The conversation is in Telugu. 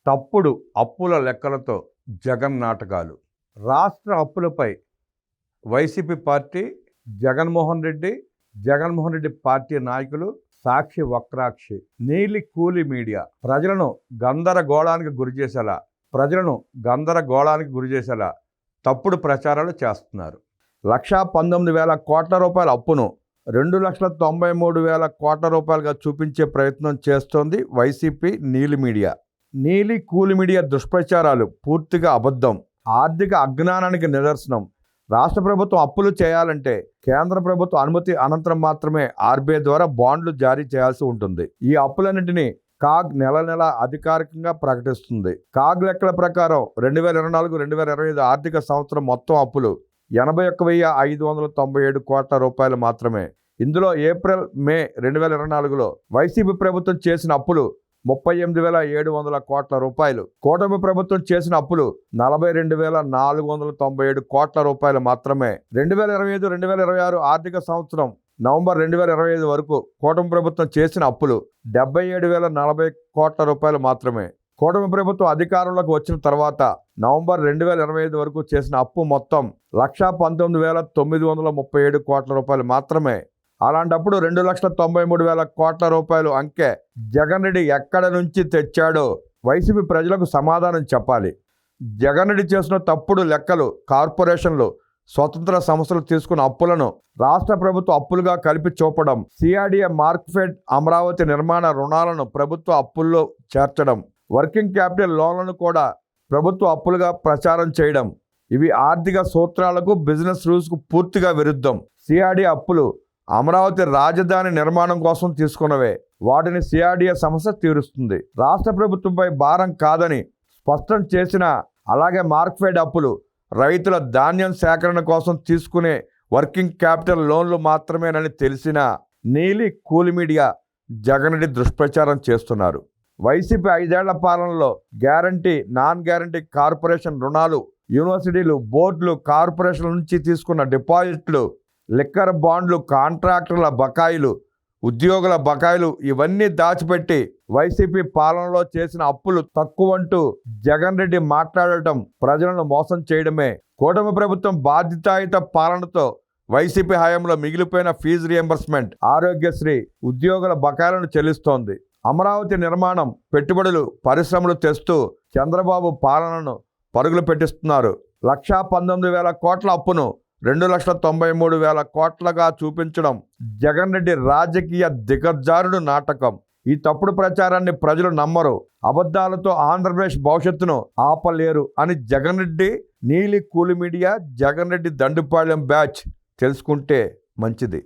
తప్పుడు అప్పుల లెక్కలతో జగన్ నాటకాలు. రాష్ట్ర అప్పులపై YCP party, Jaganmohan Reddy party నాయకులు సాక్షి వక్రాక్షి, నీలి కూలి మీడియా ప్రజలను గందరగోళానికి గురిచేసేలా తప్పుడు ప్రచారాలు చేస్తున్నారు. 1,19,000 కోట్ల రూపాయల అప్పును 2,93,000 కోట్ల రూపాయలుగా చూపించే ప్రయత్నం చేస్తోంది వైసీపీ నీలి మీడియా. నీలి కూలి మీడియా దుష్ప్రచారాలు పూర్తిగా అబద్ధం, ఆర్థిక అజ్ఞానానికి నిదర్శనం. రాష్ట్ర ప్రభుత్వం అప్పులు చేయాలంటే కేంద్ర ప్రభుత్వ అనుమతి అనంతరం మాత్రమే ఆర్బీఐ ద్వారా బాండ్లు జారీ చేయాల్సి ఉంటుంది. ఈ అప్పులన్నింటినీ కాగ్ నెల అధికారికంగా ప్రకటిస్తుంది. కాగ్ లెక్కల ప్రకారం 2024-2025 ఆర్థిక సంవత్సరం మొత్తం అప్పులు 81,597 కోట్ల రూపాయలు మాత్రమే. ఇందులో ఏప్రిల్, మే 2024లో వైసీపీ ప్రభుత్వం చేసిన అప్పులు 38,700 కోట్ల రూపాయలు. కూటమి ప్రభుత్వం చేసిన అప్పులు 42,497 కోట్ల రూపాయలు మాత్రమే. 2025-2026 ఆర్థిక సంవత్సరం నవంబర్ 2025 వరకు కూటమి ప్రభుత్వం చేసిన అప్పులు 77,040 కోట్ల రూపాయలు మాత్రమే. కూటమి ప్రభుత్వం అధికారంలోకి వచ్చిన తర్వాత నవంబర్ 2025 వరకు చేసిన అప్పు మొత్తం 1,19,937 కోట్ల రూపాయలు మాత్రమే. అలాంటప్పుడు 2,93,000 కోట్ల రూపాయలు అంకె జగన్ రెడ్డి ఎక్కడ నుంచి తెచ్చాడో వైసీపీ ప్రజలకు సమాధానం చెప్పాలి. జగన్ రెడ్డి చేసిన తప్పుడు లెక్కలు, కార్పొరేషన్లు, స్వతంత్ర సంస్థలు తీసుకున్న అప్పులను రాష్ట్ర ప్రభుత్వ అప్పులుగా కలిపి చూపడం, సిఆర్డీఏ మార్క్ఫెడ్ అమరావతి నిర్మాణ రుణాలను ప్రభుత్వ అప్పుల్లో చేర్చడం, వర్కింగ్ క్యాపిటల్ లోన్లను కూడా ప్రభుత్వ అప్పులుగా ప్రచారం చేయడం, ఇవి ఆర్థిక సూత్రాలకు, బిజినెస్ రూల్స్కు పూర్తిగా విరుద్ధం. సిఆర్డీఏ అప్పులు అమరావతి రాజధాని నిర్మాణం కోసం తీసుకున్నవే. వాటిని సిఆర్డీఏ సంస్థ తీరుస్తుంది, రాష్ట్ర ప్రభుత్వంపై భారం కాదని స్పష్టం చేసిన. అలాగే మార్క్ఫెడ్ అప్పులు రైతుల ధాన్యం సేకరణ కోసం తీసుకునే వర్కింగ్ క్యాపిటల్ లోన్లు మాత్రమేనని తెలిసిన నీలి కూలి మీడియా జగన్ రెడ్డి దుష్ప్రచారం చేస్తున్నారు. వైసీపీ 5 ఏళ్ల పాలనలో గ్యారంటీ, నాన్ గ్యారంటీ కార్పొరేషన్ రుణాలు, యూనివర్సిటీలు, బోర్డులు, కార్పొరేషన్ల నుంచి తీసుకున్న డిపాజిట్లు, లిక్కర్ బాండ్లు, కాంట్రాక్టర్ల బకాయిలు, ఉద్యోగుల బకాయిలు ఇవన్నీ దాచిపెట్టి వైసీపీ పాలనలో చేసిన అప్పులు తక్కువంటూ జగన్ రెడ్డి మాట్లాడటం ప్రజలను మోసం చేయడమే. కూటమి ప్రభుత్వం బాధ్యతాయుత పాలనతో వైసీపీ హయాంలో మిగిలిపోయిన ఫీజు రియంబర్స్మెంట్, ఆరోగ్యశ్రీ, ఉద్యోగుల బకాయిలను చెల్లిస్తోంది. అమరావతి నిర్మాణం, పెట్టుబడులు, పరిశ్రమలు తెస్తూ చంద్రబాబు పాలనను పరుగులు పెట్టిస్తున్నారు. 1,19,000 కోట్ల అప్పును 2,93,000 కోట్లగా చూపించడం జగన్ రెడ్డి రాజకీయ దిగజారుడు నాటకం. ఈ తప్పుడు ప్రచారాన్ని ప్రజలు నమ్మరు. అబద్ధాలతో ఆంధ్రప్రదేశ్ భవిష్యత్తును ఆపలేరు అని జగన్ రెడ్డి నీలి కూలి మీడియా, జగన్ రెడ్డి దండుపాళ్యం బ్యాచ్ తెలుసుకుంటే మంచిది.